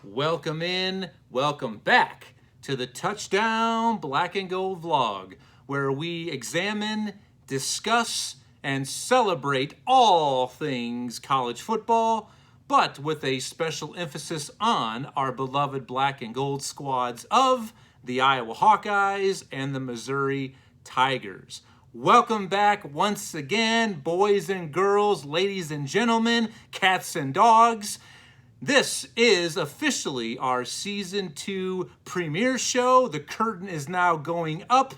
Welcome in, welcome back to the Touchdown Black and Gold vlog, where we examine, discuss, and celebrate all things college football, but with a special emphasis on our beloved black and gold squads of the Iowa Hawkeyes and the Missouri Tigers. Welcome back once again, boys and girls, ladies and gentlemen, cats and dogs. This is officially our Season 2 premiere show. The curtain is now going up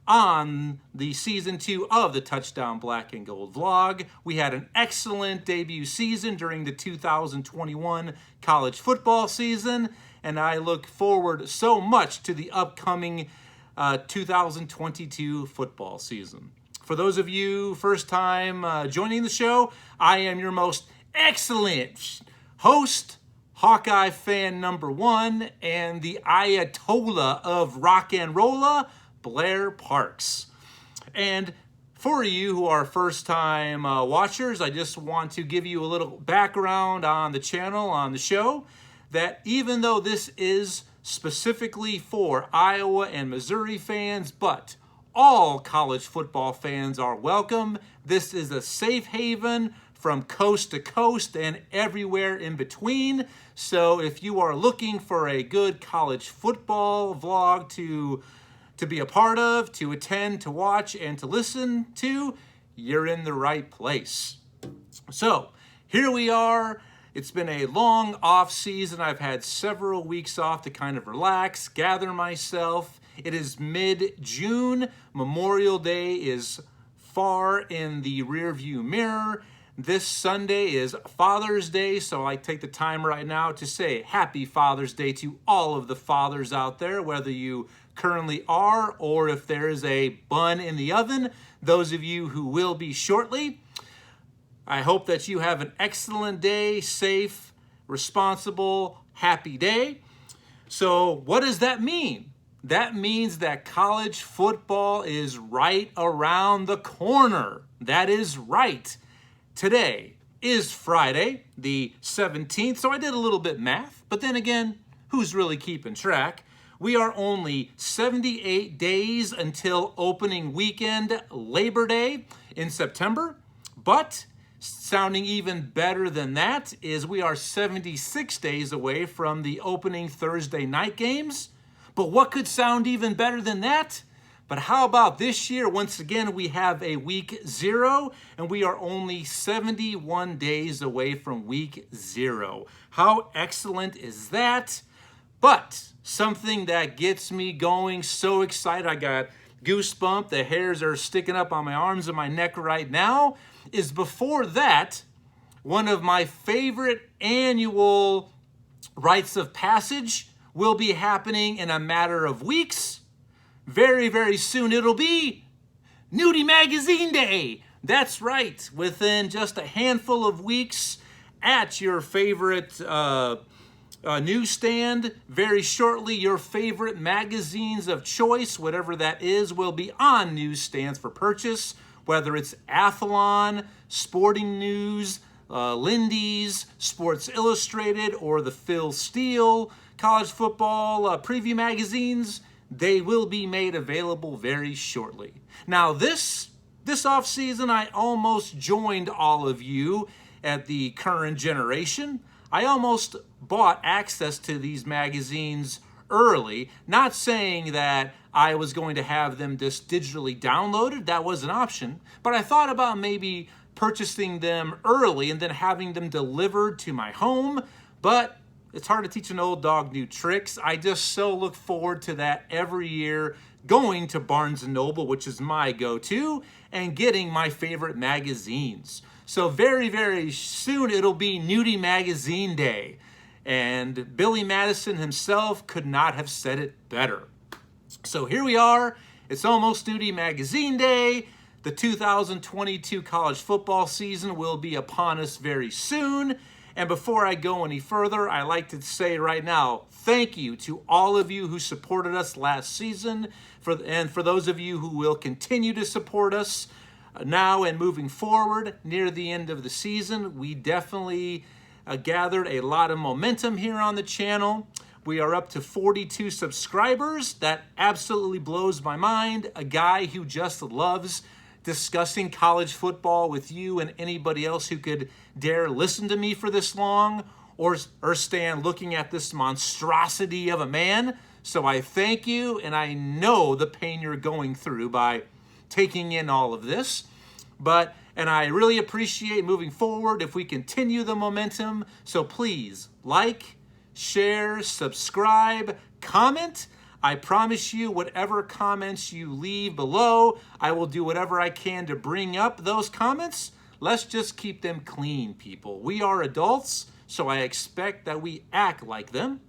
on the Season 2 of the Touchdown Black and Gold vlog. We had an excellent debut season during the 2021 college football season, and I look forward so much to the upcoming 2022 football season. For those of you first time joining the show, I am your most excellent host, Hawkeye fan number one, and the Ayatollah of rock and rolla, Blair Parks. And for you who are first time watchers, I just want to give you a little background on the channel, on the show, that even though this is specifically for Iowa and Missouri fans, but all college football fans are welcome. This is a safe haven from coast to coast and everywhere in between. So if you are looking for a good college football vlog to be a part of, to attend, to watch, and to listen to, you're in the right place. So here we are. It's been a long off season. I've had several weeks off to kind of relax, gather myself. It is mid-June. Memorial Day is far in the rearview mirror. This Sunday is Father's Day, so I take the time right now to say Happy Father's Day to all of the fathers out there, whether you currently are or if there is a bun in the oven, those of you who will be shortly. I hope that you have an excellent day, safe, responsible, happy day. So what does that mean? That means that college football is right around the corner. That is right. Today is Friday, the 17th, so I did a little bit math, but then again, who's really keeping track? We are only 78 days until opening weekend, Labor Day in September, but sounding even better than that is we are 76 days away from the opening Thursday night games. But what could sound even better than that? But how about this year? Once again, we have a week 0, and we are only 71 days away from week 0. How excellent is that? But something that gets me going so excited, I got goosebumps, the hairs are sticking up on my arms and my neck right now, is before that, one of my favorite annual rites of passage will be happening in a matter of weeks. Very, very soon it'll be Nudie Magazine Day. That's right. Within just a handful of weeks at your favorite newsstand, very shortly your favorite magazines of choice, whatever that is, will be on newsstands for purchase, whether it's Athlon, Sporting News, Lindy's, Sports Illustrated, or the Phil Steele college football preview magazines. They will be made available very shortly. Now, this off season, I almost joined all of you at the current generation. I almost bought access to these magazines early, not saying that I was going to have them just digitally downloaded. That was an option. But I thought about maybe purchasing them early and then having them delivered to my home. But it's hard to teach an old dog new tricks. I just so look forward to that every year, going to Barnes & Noble, which is my go-to, and getting my favorite magazines. So very, very soon it'll be Nudie Magazine Day. And Billy Madison himself could not have said it better. So here we are. It's almost Nudie Magazine Day. The 2022 college football season will be upon us very soon. And before I go any further, I like to say right now, thank you to all of you who supported us last season, and for those of you who will continue to support us now and moving forward near the end of the season. We definitely gathered a lot of momentum here on the channel. We are up to 42 subscribers. That absolutely blows my mind. A guy who just loves discussing college football with you and anybody else who could dare listen to me for this long or stand looking at this monstrosity of a man. So I thank you, and I know the pain you're going through by taking in all of this. And I really appreciate moving forward if we continue the momentum. So please like, share, subscribe, comment. I promise you, whatever comments you leave below, I will do whatever I can to bring up those comments. Let's just keep them clean, people. We are adults, so I expect that we act like them.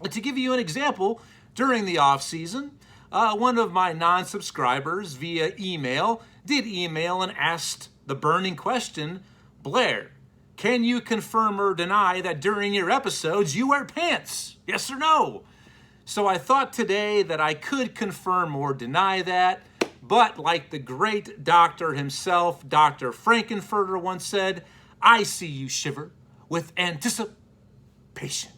And to give you an example, during the off season, one of my non-subscribers via email did email and asked the burning question, Blair, can you confirm or deny that during your episodes you wear pants? Yes or no? So I thought today that I could confirm or deny that, but like the great doctor himself, Dr. Frankenfurter once said, I see you shiver with anticipation.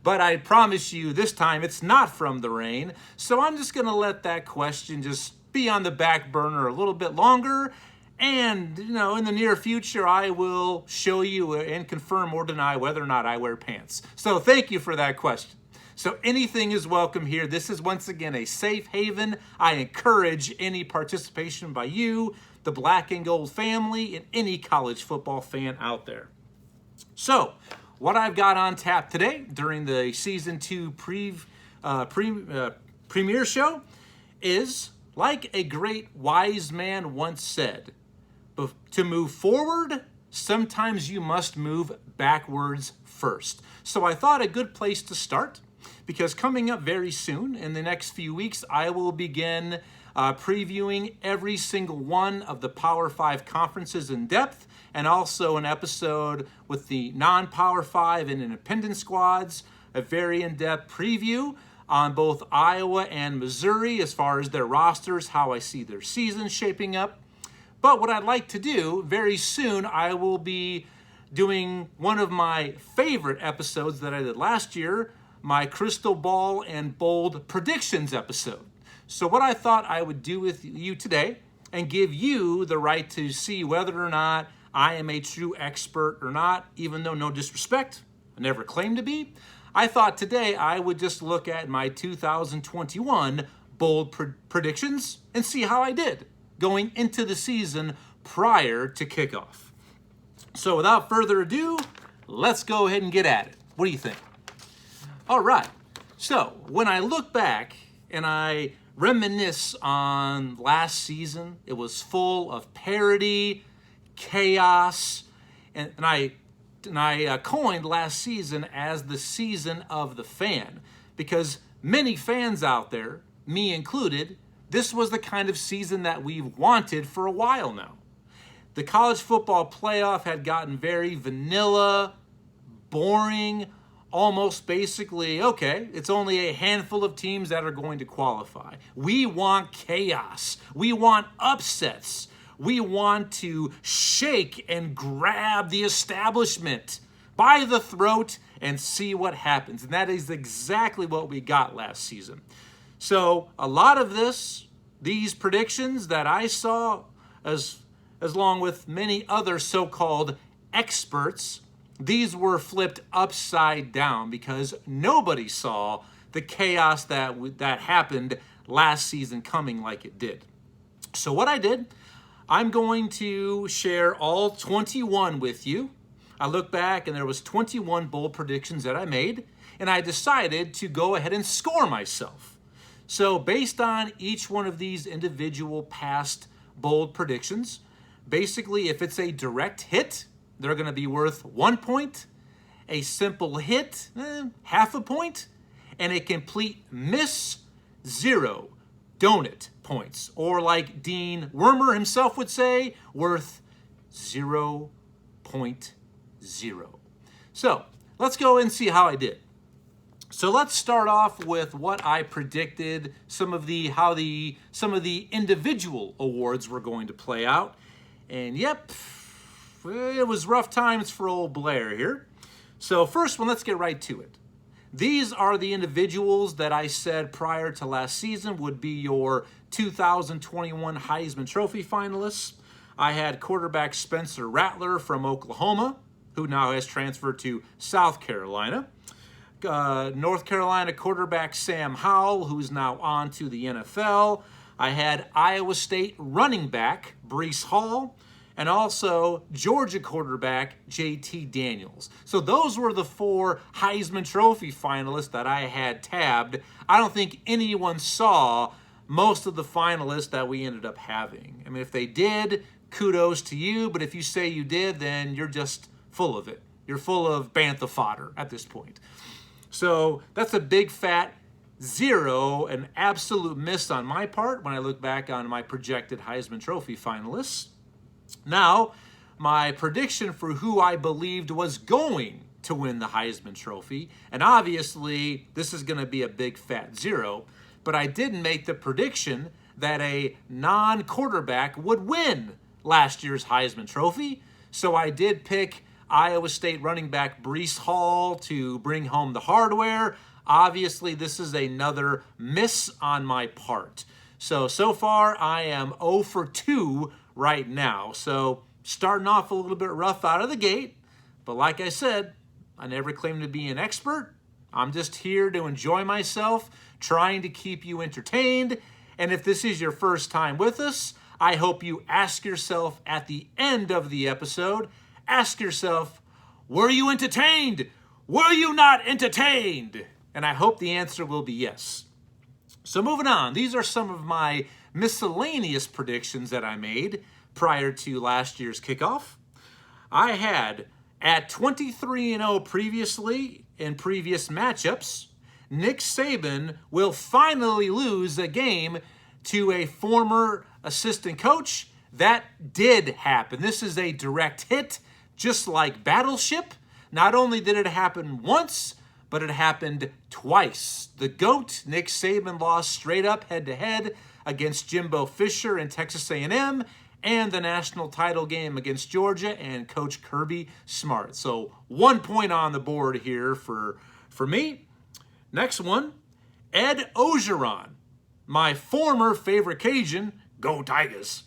But I promise you this time it's not from the rain, so I'm just going to let that question just be on the back burner a little bit longer. And, in the near future, I will show you and confirm or deny whether or not I wear pants. So thank you for that question. So anything is welcome here. This is once again a safe haven. I encourage any participation by you, the Black and Gold family, and any college football fan out there. So what I've got on tap today during the Season 2 premiere show is, like a great wise man once said, to move forward, sometimes you must move backwards first. So I thought a good place to start, because coming up very soon, in the next few weeks, I will begin previewing every single one of the Power 5 conferences in depth, and also an episode with the non-Power 5 and independent squads, a very in-depth preview on both Iowa and Missouri as far as their rosters, how I see their season shaping up. But what I'd like to do, very soon, I will be doing one of my favorite episodes that I did last year, my Crystal Ball and Bold Predictions episode. So what I thought I would do with you today, and give you the right to see whether or not I am a true expert or not, even though no disrespect, I never claimed to be, I thought today I would just look at my 2021 bold predictions and see how I did going into the season prior to kickoff. So without further ado, let's go ahead and get at it. What do you think? All right. So when I look back and I reminisce on last season, it was full of parody, chaos, and I coined last season as the season of the fan, because many fans out there, me included, this was the kind of season that we've wanted for a while now. The college football playoff had gotten very vanilla, boring, almost basically, okay, it's only a handful of teams that are going to qualify. We want chaos. We want upsets. We want to shake and grab the establishment by the throat and see what happens. And that is exactly what we got last season. So a lot of these predictions that I saw, as along with many other so-called experts, these were flipped upside down because nobody saw the chaos that happened last season coming like it did. So what I did, I'm going to share all 21 with you. I look back and there was 21 bold predictions that I made, and I decided to go ahead and score myself. So based on each one of these individual past bold predictions, basically if it's a direct hit, they're going to be worth 1 point, a simple hit, half a point, and a complete miss, 0 donut points. Or like Dean Wormer himself would say, worth 0.0. So let's go and see how I did. So let's start off with what I predicted, some of the individual awards were going to play out. And yep, it was rough times for old Blair here. So first one, let's get right to it. These are the individuals that I said prior to last season would be your 2021 Heisman Trophy finalists. I had quarterback Spencer Rattler from Oklahoma, who now has transferred to South Carolina. North Carolina quarterback Sam Howell, who's now on to the NFL. I had Iowa State running back Breece Hall, and also Georgia quarterback JT Daniels. So those were the 4 Heisman Trophy finalists that I had tabbed. I don't think anyone saw most of the finalists that we ended up having. I mean, if they did, kudos to you, but if you say you did, then you're just full of it. You're full of bantha fodder at this point. So that's a big fat 0, an absolute miss on my part when I look back on my projected Heisman Trophy finalists. Now, my prediction for who I believed was going to win the Heisman Trophy, and obviously this is going to be a big fat 0, but I didn't make the prediction that a non-quarterback would win last year's Heisman Trophy, so I did pick Iowa State running back Breece Hall to bring home the hardware. Obviously, this is another miss on my part. So far, I am 0 for 2 right now. So starting off a little bit rough out of the gate. But like I said, I never claimed to be an expert. I'm just here to enjoy myself, trying to keep you entertained. And if this is your first time with us, I hope you ask yourself at the end of the episode, ask yourself, were you entertained? Were you not entertained? And I hope the answer will be yes. So moving on, these are some of my miscellaneous predictions that I made prior to last year's kickoff. I had at 23-0 previously in previous matchups, Nick Saban will finally lose a game to a former assistant coach. That did happen. This is a direct hit, just like Battleship. Not only did it happen once, but it happened twice. The GOAT, Nick Saban, lost straight up head-to-head against Jimbo Fisher in Texas A&M, and the national title game against Georgia and Coach Kirby Smart. So 1 point on the board here for me. Next one, Ed Orgeron, my former favorite Cajun. Go Tigers.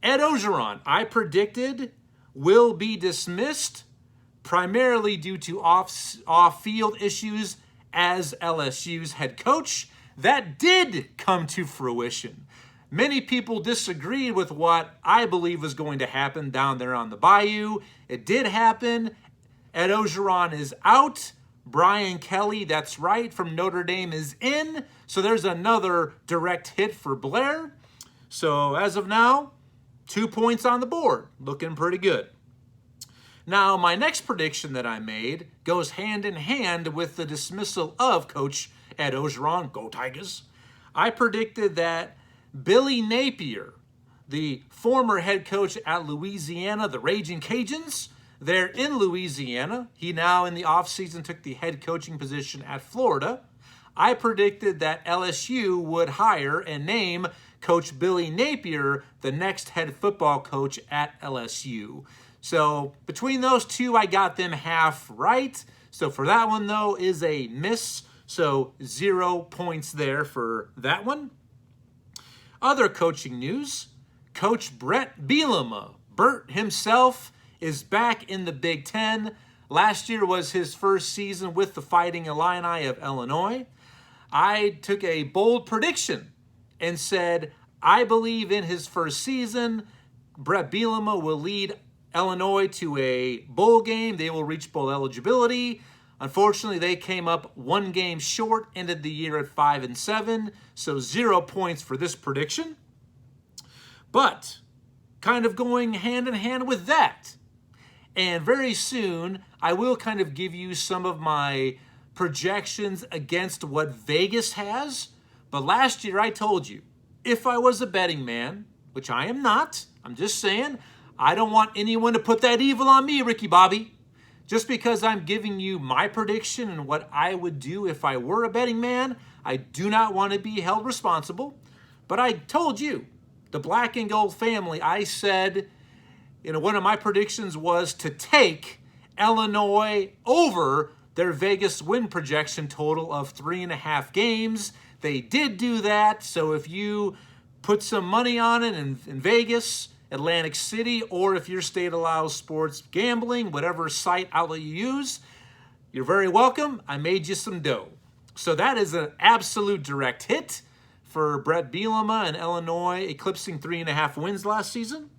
Ed Orgeron, I predicted, will be dismissed primarily due to off-field issues as LSU's head coach. That did come to fruition. Many people disagreed with what I believe was going to happen down there on the bayou. It did happen. Ed Orgeron is out. Brian Kelly, that's right, from Notre Dame is in. So there's another direct hit for Blair. So as of now, 2 points on the board. Looking pretty good. Now, my next prediction that I made goes hand in hand with the dismissal of Coach Ed Orgeron. Go Tigers. I predicted that Billy Napier, the former head coach at Louisiana, the Raging Cajuns, they're in Louisiana. He now in the offseason took the head coaching position at Florida. I predicted that LSU would hire and name Coach Billy Napier the next head football coach at LSU. So between those two, I got them half right. So for that one, though, is a miss. So 0 points there for that one. Other coaching news, Coach Brett Bielema, Bert himself, is back in the Big Ten. Last year was his first season with the Fighting Illini of Illinois. I took a bold prediction and said, I believe in his first season, Brett Bielema will lead Illinois to a bowl game. They will reach bowl eligibility. Unfortunately, they came up 1 game short, ended the year at 5-7, so 0 points for this prediction. But kind of going hand in hand with that, and very soon I will kind of give you some of my projections against what Vegas has. But last year I told you, if I was a betting man, which I am not, I'm just saying, I don't want anyone to put that evil on me, Ricky Bobby. Just because I'm giving you my prediction and what I would do if I were a betting man, I do not want to be held responsible. But I told you, the Black and Gold family, I said, one of my predictions was to take Illinois over their Vegas win projection total of 3.5 games. They did do that, so if you put some money on it in Vegas, Atlantic City, or if your state allows sports gambling, whatever site outlet you use, you're very welcome. I made you some dough. So that is an absolute direct hit for Brett Bielema and Illinois, eclipsing 3.5 wins last season.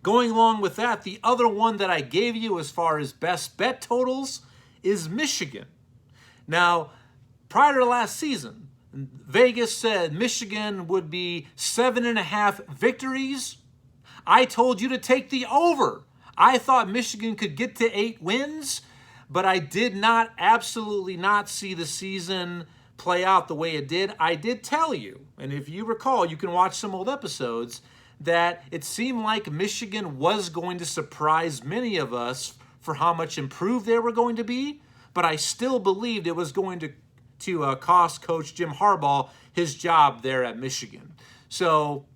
Going along with that, the other one that I gave you as far as best bet totals is Michigan. Now, prior to last season, Vegas said Michigan would be 7.5 victories. I told you to take the over. I thought Michigan could get to 8 wins, but I did not, absolutely not see the season play out the way it did. I did tell you, and if you recall, you can watch some old episodes, that it seemed like Michigan was going to surprise many of us for how much improved they were going to be, but I still believed it was going to cost Coach Jim Harbaugh his job there at Michigan. So,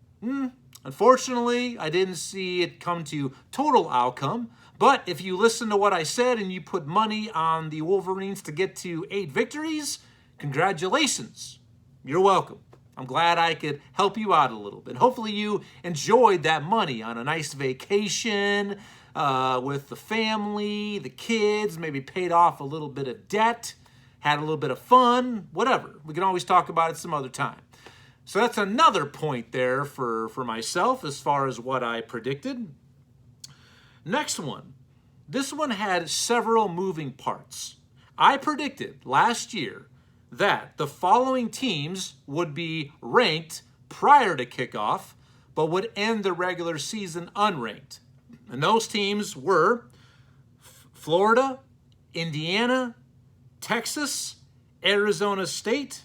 unfortunately, I didn't see it come to total outcome, but if you listen to what I said and you put money on the Wolverines to get to 8 victories, congratulations. You're welcome. I'm glad I could help you out a little bit. Hopefully you enjoyed that money on a nice vacation with the family, the kids, maybe paid off a little bit of debt, had a little bit of fun, whatever. We can always talk about it some other time. So that's another point there for myself as far as what I predicted. Next one. This one had several moving parts. I predicted last year that the following teams would be ranked prior to kickoff, but would end the regular season unranked. And those teams were Florida, Indiana, Texas, Arizona State,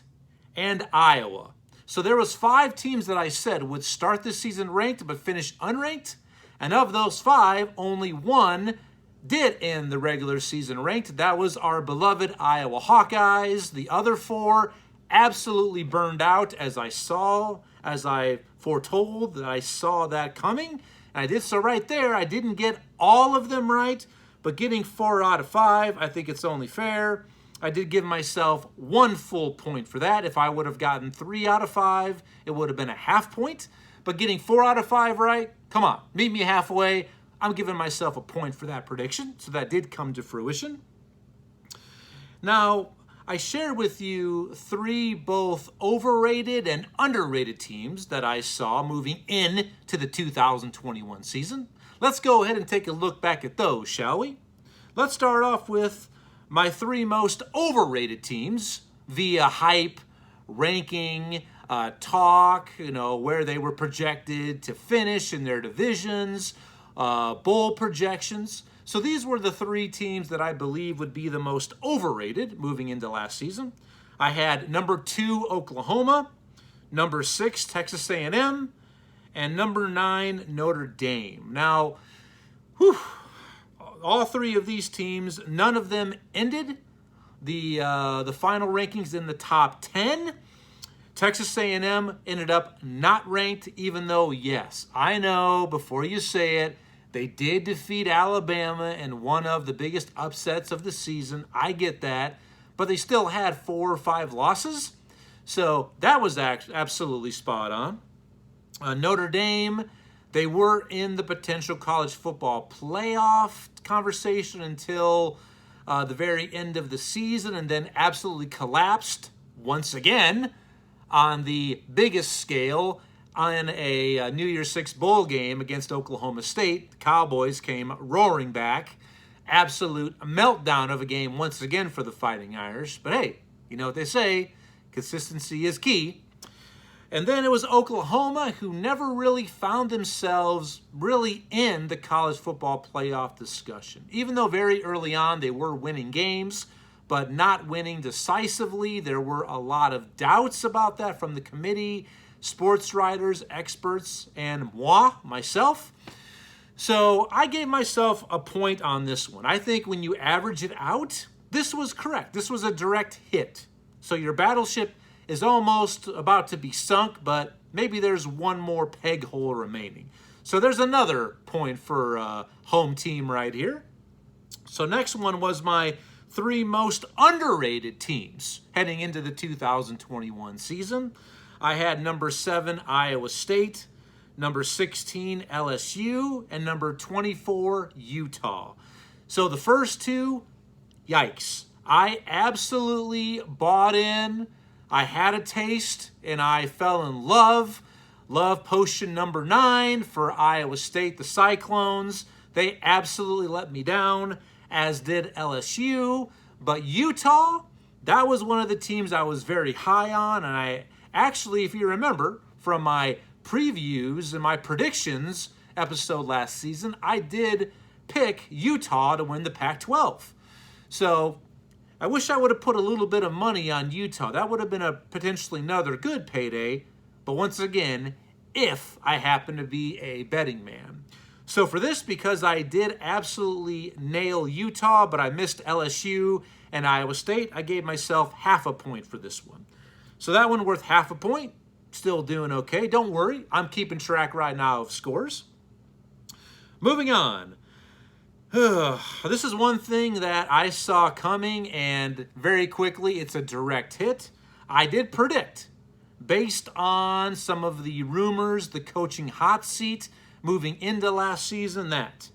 and Iowa. So there was 5 teams that I said would start this season ranked but finish unranked. And of those 5, only 1 did end the regular season ranked. That was our beloved Iowa Hawkeyes. The other 4 absolutely burned out, as I foretold that I saw that coming. And I did so right there. I didn't get all of them right, but getting 4 out of 5, I think it's only fair. I did give myself 1 full point for that. If I would have gotten 3 out of 5, it would have been a half point. But getting 4 out of 5 right, come on, meet me halfway. I'm giving myself a point for that prediction, so that did come to fruition. Now, I shared with you 3 both overrated and underrated teams that I saw moving in to the 2021 season. Let's go ahead and take a look back at those, shall we? Let's start off with my 3 most overrated teams via hype, ranking, talk, where they were projected to finish in their divisions, bowl projections. So these were the 3 teams that I believe would be the most overrated moving into last season. I had number 2, Oklahoma, number 6, Texas A&M, and number 9, Notre Dame. Now, all 3 of these teams, none of them ended the final rankings in the top 10. Texas A&M ended up not ranked, even though, yes, I know, before you say it, they did defeat Alabama in one of the biggest upsets of the season. I get that. But they still had 4 or 5 losses. So that was absolutely spot on. Notre Dame, they were in the potential college football playoff conversation until the very end of the season, and then absolutely collapsed once again on the biggest scale on a New Year's Six bowl game against Oklahoma State. The Cowboys came roaring back. Absolute meltdown of a game once again for the Fighting Irish. But hey, you know what they say, consistency is key. And then it was Oklahoma, who never really found themselves really in the college football playoff discussion. Even though very early on they were winning games, but not winning decisively. There were a lot of doubts about that from the committee, sports writers, experts, and myself. So I gave myself a point on this one. I think when you average it out, this was correct. This was a direct hit. So your battleship is almost about to be sunk, but maybe there's one more peg hole remaining. So there's another point for home team right here. So next one was my 3 most underrated teams heading into the 2021 season. I had number 7, Iowa State, number 16, LSU, and number 24, Utah. So the first 2, yikes. I absolutely bought in. I had a taste, and I fell in love. Love potion number 9 for Iowa State, the Cyclones. They absolutely let me down, as did LSU. But Utah, that was one of the teams I was very high on. And I actually, if you remember from my previews and my predictions episode last season, I did pick Utah to win the Pac-12. So I wish I would have put a little bit of money on Utah. That would have been a potentially another good payday. But once again, if I happen to be a betting man. So for this, because I did absolutely nail Utah, but I missed LSU and Iowa State, I gave myself half a point for this one. So that one worth half a point. Still doing okay. Don't worry. I'm keeping track right now of scores. Moving on. This is one thing that I saw coming, and very quickly, it's a direct hit. I did predict, based on some of the rumors, the coaching hot seat moving into last season, that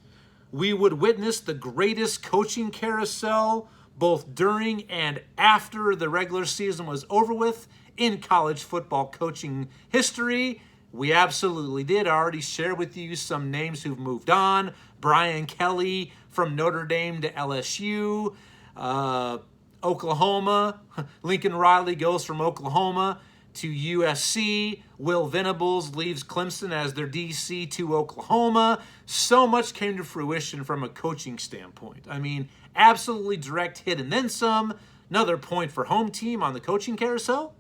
we would witness the greatest coaching carousel both during and after the regular season was over with in college football coaching history. We absolutely did. I already shared with you some names who've moved on. Brian Kelly from Notre Dame to LSU. Oklahoma. Lincoln Riley goes from Oklahoma to USC. Will Venables leaves Clemson as their DC to Oklahoma. So much came to fruition from a coaching standpoint. I mean, absolutely direct hit and then some. Another point for home team on the coaching carousel.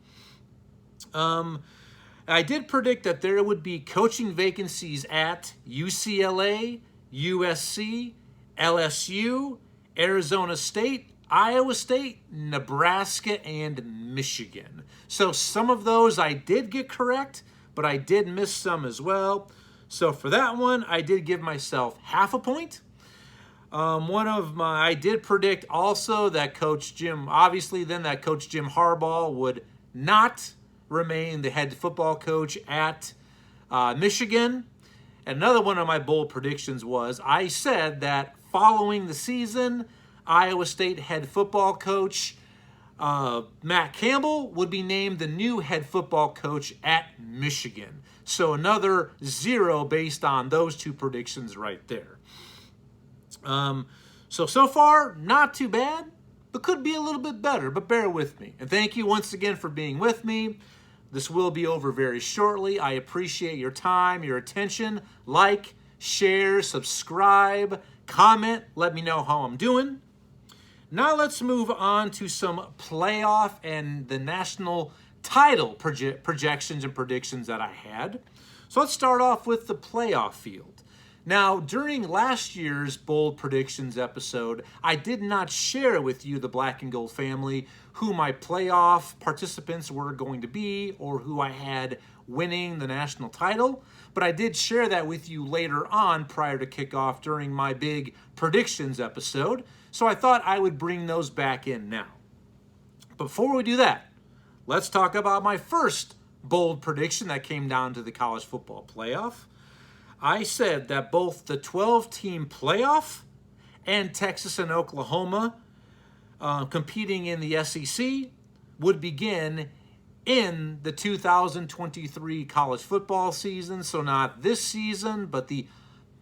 I did predict that there would be coaching vacancies at UCLA, USC, LSU, Arizona State, Iowa State, Nebraska, and Michigan. So some of those I did get correct, but I did miss some as well. So for that one, I did give myself half a point. I did predict also that Coach Jim Harbaugh would not remain the head football coach at Michigan. Another one of my bold predictions was I said that following the season, Iowa State head football coach Matt Campbell would be named the new head football coach at Michigan. So another 0 based on those 2 predictions right there. So far, not too bad, but could be a little bit better, but bear with me. And thank you once again for being with me. This will be over very shortly. I appreciate your time, your attention. Like, share, subscribe, comment. Let me know how I'm doing. Now let's move on to some playoff and the national title projections and predictions that I had. So let's start off with the playoff field. Now, during last year's Bold Predictions episode, I did not share with you, the Black and Gold family, who my playoff participants were going to be or who I had winning the national title, but I did share that with you later on prior to kickoff during my big predictions episode, so I thought I would bring those back in now. Before we do that, let's talk about my first bold prediction that came down to the college football playoff. I said that both the 12-team playoff and Texas and Oklahoma competing in the SEC would begin in the 2023 college football season. So not this season, but the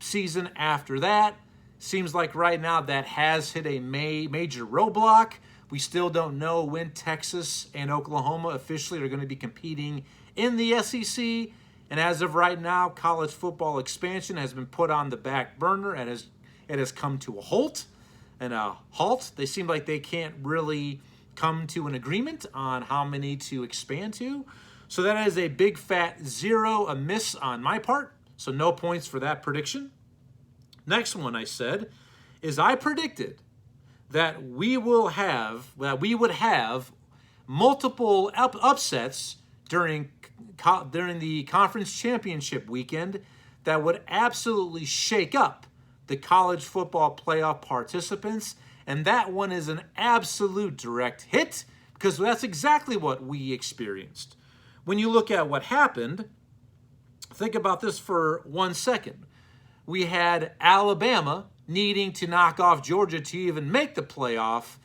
season after that. Seems like right now that has hit a major roadblock. We still don't know when Texas and Oklahoma officially are going to be competing in the SEC. And as of right now, college football expansion has been put on the back burner and it has come to a halt. They seem like they can't really come to an agreement on how many to expand to. So that is a big fat 0, a miss on my part. So no points for that prediction. Next one I said is I predicted that we would have multiple upsets during the conference championship weekend that would absolutely shake up the college football playoff participants, and that one is an absolute direct hit because that's exactly what we experienced. When you look at what happened, think about this for 1 second. We had Alabama needing to knock off Georgia to even make the playoff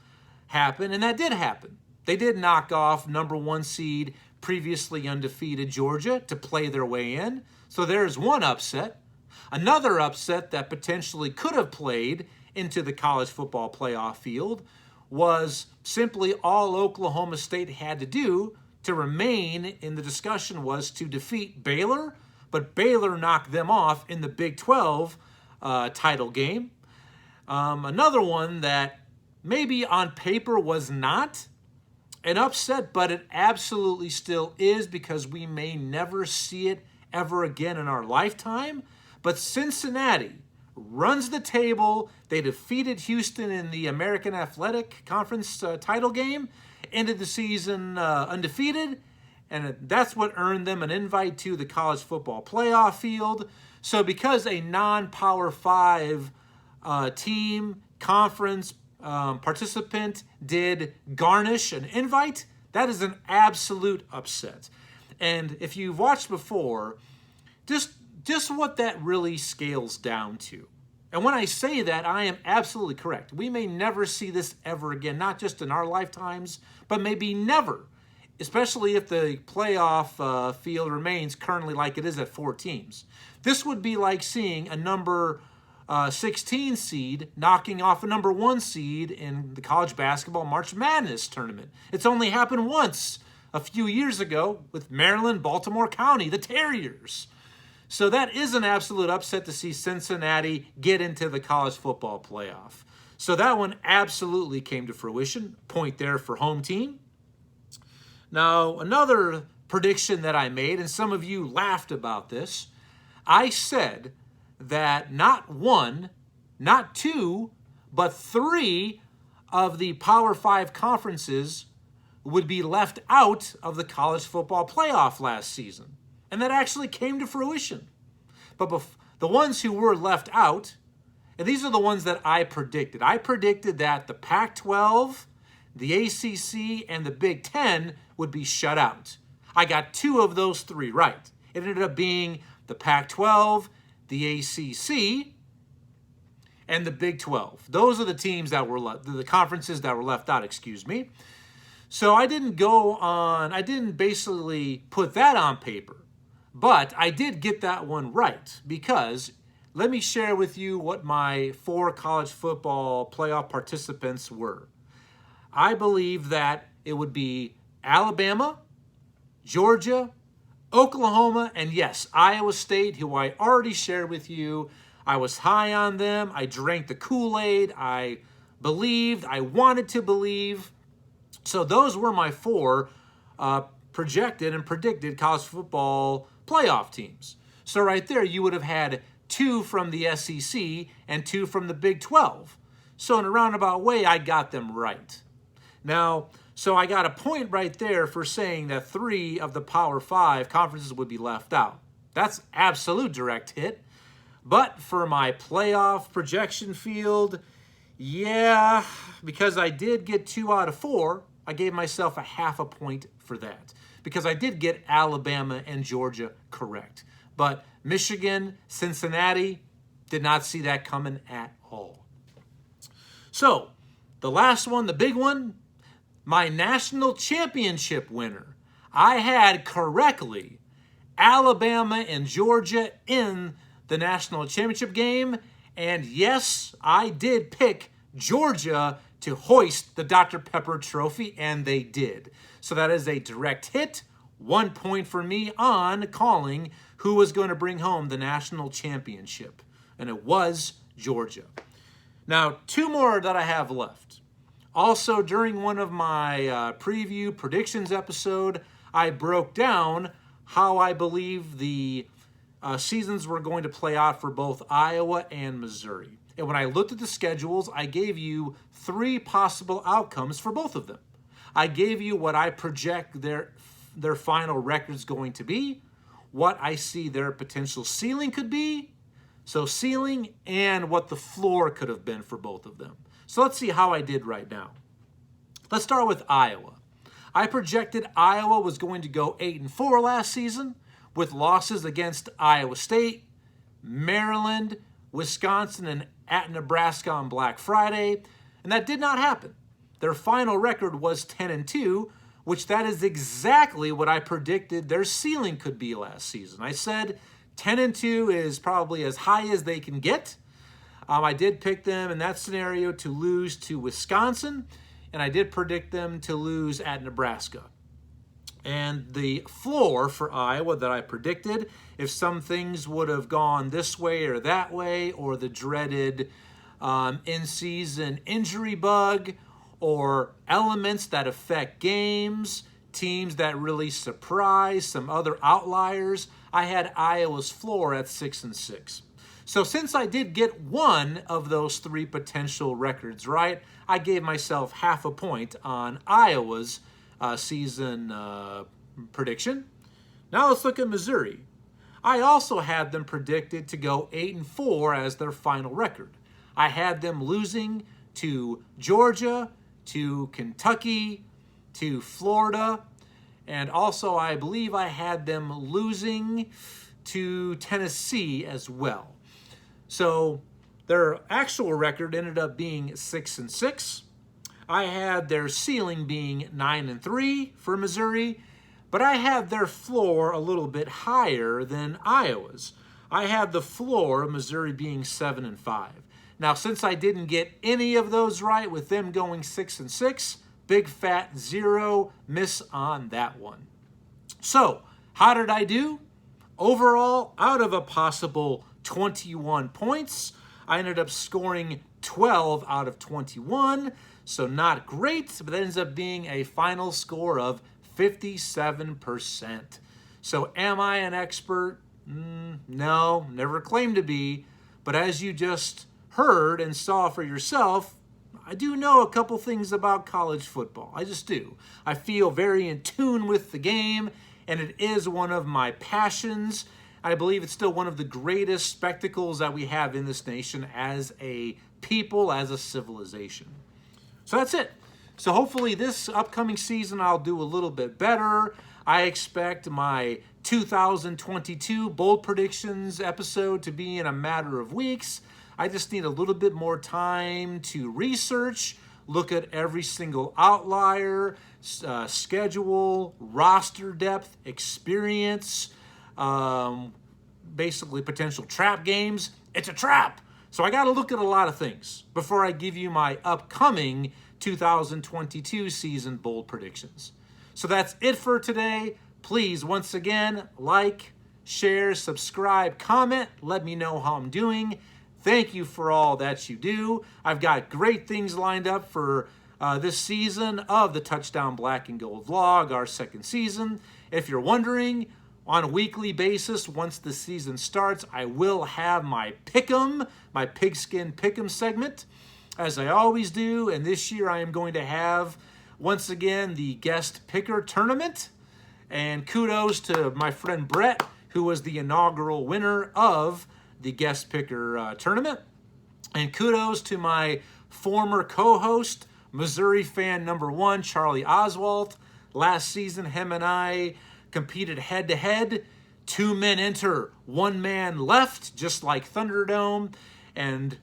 happen, and that did happen. They did knock off number 1 seed, previously undefeated Georgia to play their way in. So there's one upset. Another upset that potentially could have played into the college football playoff field was simply all Oklahoma State had to do to remain in the discussion was to defeat Baylor, but Baylor knocked them off in the Big 12 title game. Another one that maybe on paper was not an upset, but it absolutely still is because we may never see it ever again in our lifetime. But Cincinnati runs the table. They defeated Houston in the American Athletic Conference title game, ended the season undefeated, and that's what earned them an invite to the college football playoff field. So because a non-Power 5 team, conference, participant did garnish an invite, that is an absolute upset. And if you've watched before, just what that really scales down to. And when I say that, I am absolutely correct. We may never see this ever again, not just in our lifetimes, but maybe never, especially if the playoff field remains currently like it is at 4 teams. This would be like seeing a number 16 seed knocking off a number 1 seed in the college basketball March Madness tournament. It's only happened once a few years ago with Maryland, Baltimore County, the Terriers. So that is an absolute upset to see Cincinnati get into the college football playoff. So that one absolutely came to fruition. Point there for home team. Now, another prediction that I made, and some of you laughed about this, I said that not 1, not 2, but 3 of the Power 5 conferences would be left out of the college football playoff last season. And that actually came to fruition. But the ones who were left out, and these are the ones that I predicted. I predicted that the Pac-12, the ACC, and the Big Ten would be shut out. I got 2 of those 3 right. It ended up being the Pac-12, the ACC, and the Big 12. Those are the teams that were the conferences that were left out, excuse me. So I didn't basically put that on paper, but I did get that one right because let me share with you what my 4 college football playoff participants were. I believe that it would be Alabama, Georgia, Oklahoma, and yes, Iowa State, who I already shared with you. I was high on them. I drank the Kool-Aid. I believed. I wanted to believe. So those were my 4 projected and predicted college football playoff teams. So right there, you would have had 2 from the SEC and 2 from the Big 12. So in a roundabout way, I got them right. Now, so I got a point right there for saying that 3 of the Power 5 conferences would be left out. That's absolute direct hit. But for my playoff projection field, yeah, because I did get 2 out of 4, I gave myself a half a point for that because I did get Alabama and Georgia correct. But Michigan, Cincinnati, did not see that coming at all. So the last one, the big one, my national championship winner. I had correctly Alabama and Georgia in the national championship game. And yes, I did pick Georgia to hoist the Dr. Pepper trophy, and they did. So that is a direct hit. 1 point for me on calling who was going to bring home the national championship. And it was Georgia. Now, 2 more that I have left. Also, during one of my preview predictions episode, I broke down how I believe the seasons were going to play out for both Iowa and Missouri. And when I looked at the schedules, I gave you 3 possible outcomes for both of them. I gave you what I project their final record's going to be, what I see their potential ceiling could be, So ceiling and what the floor could have been for both of them. So let's see how I did right now. Let's start with Iowa. I projected Iowa was going to go 8-4 last season with losses against Iowa State, Maryland, Wisconsin, and at Nebraska on Black Friday, and that did not happen. Their final record was 10-2, which that is exactly what I predicted their ceiling could be last season. I said 10-2 is probably as high as they can get. I did pick them in that scenario to lose to Wisconsin, and I did predict them to lose at Nebraska. And the floor for Iowa that I predicted, if some things would have gone this way or that way, or the dreaded in-season injury bug, or elements that affect games, teams that really surprise, some other outliers, I had Iowa's floor at 6-6. So since I did get one of those three potential records right, I gave myself half a point on Iowa's season prediction. Now let's look at Missouri. I also had them predicted to go 8-4 as their final record. I had them losing to Georgia, to Kentucky, to Florida, and also I believe I had them losing to Tennessee as well. So their actual record ended up being 6-6. I had their ceiling being 9-3 for Missouri, but I had their floor a little bit higher than Iowa's. I had the floor of Missouri being 7-5. Now, since I didn't get any of those right with them going 6-6, big fat 0 miss on that one. So, how did I do? Overall, out of a possible 21 points, I ended up scoring 12 out of 21, so not great, but that ends up being a final score of 57%. So am I an expert? No, never claimed to be, but as you just heard and saw for yourself, I do know a couple things about college football. I just do. I feel very in tune with the game, and it is one of my passions. I believe it's still one of the greatest spectacles that we have in this nation as a people, as a civilization. So that's it. So hopefully this upcoming season I'll do a little bit better. I expect my 2022 Bold Predictions episode to be in a matter of weeks. I just need a little bit more time to research, look at every single outlier, schedule, roster depth, experience, basically potential trap games. It's a trap. So I got to look at a lot of things before I give you my upcoming 2022 season bold predictions. So that's it for today. Please, once again, like, share, subscribe, comment. Let me know how I'm doing. Thank you for all that you do. I've got great things lined up for this season of the Touchdown Black and Gold vlog, our second season. If you're wondering, on a weekly basis, once the season starts, I will have my Pick'em, my Pigskin Pick'em segment, as I always do. And this year I am going to have, once again, the guest picker tournament. And kudos to my friend Brett, who was the inaugural winner of the guest picker tournament. And kudos to my former co-host, Missouri fan number 1, Charlie Oswalt. Last season, him and I competed head-to-head. 2 men enter, 1 man left, just like Thunderdome. And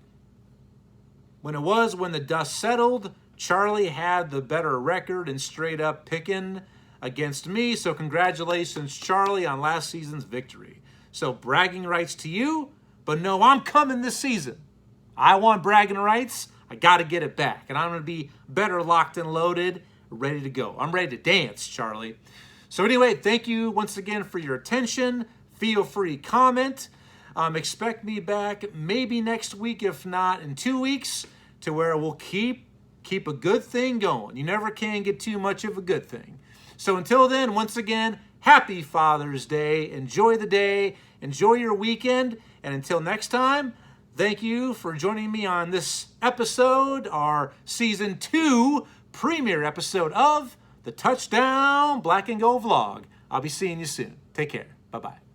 when the dust settled, Charlie had the better record and straight up picking against me. So congratulations, Charlie, on last season's victory. So bragging rights to you, but no, I'm coming this season. I want bragging rights. I got to get it back. And I'm going to be better locked and loaded, ready to go. I'm ready to dance, Charlie. So anyway, thank you once again for your attention. Feel free to comment. Expect me back maybe next week, if not in 2 weeks, to where we'll keep a good thing going. You never can get too much of a good thing. So until then, once again, happy Father's Day. Enjoy the day. Enjoy your weekend. And until next time, thank you for joining me on this episode, our Season 2 premiere episode of the Touchdown Black and Gold vlog. I'll be seeing you soon. Take care. Bye-bye.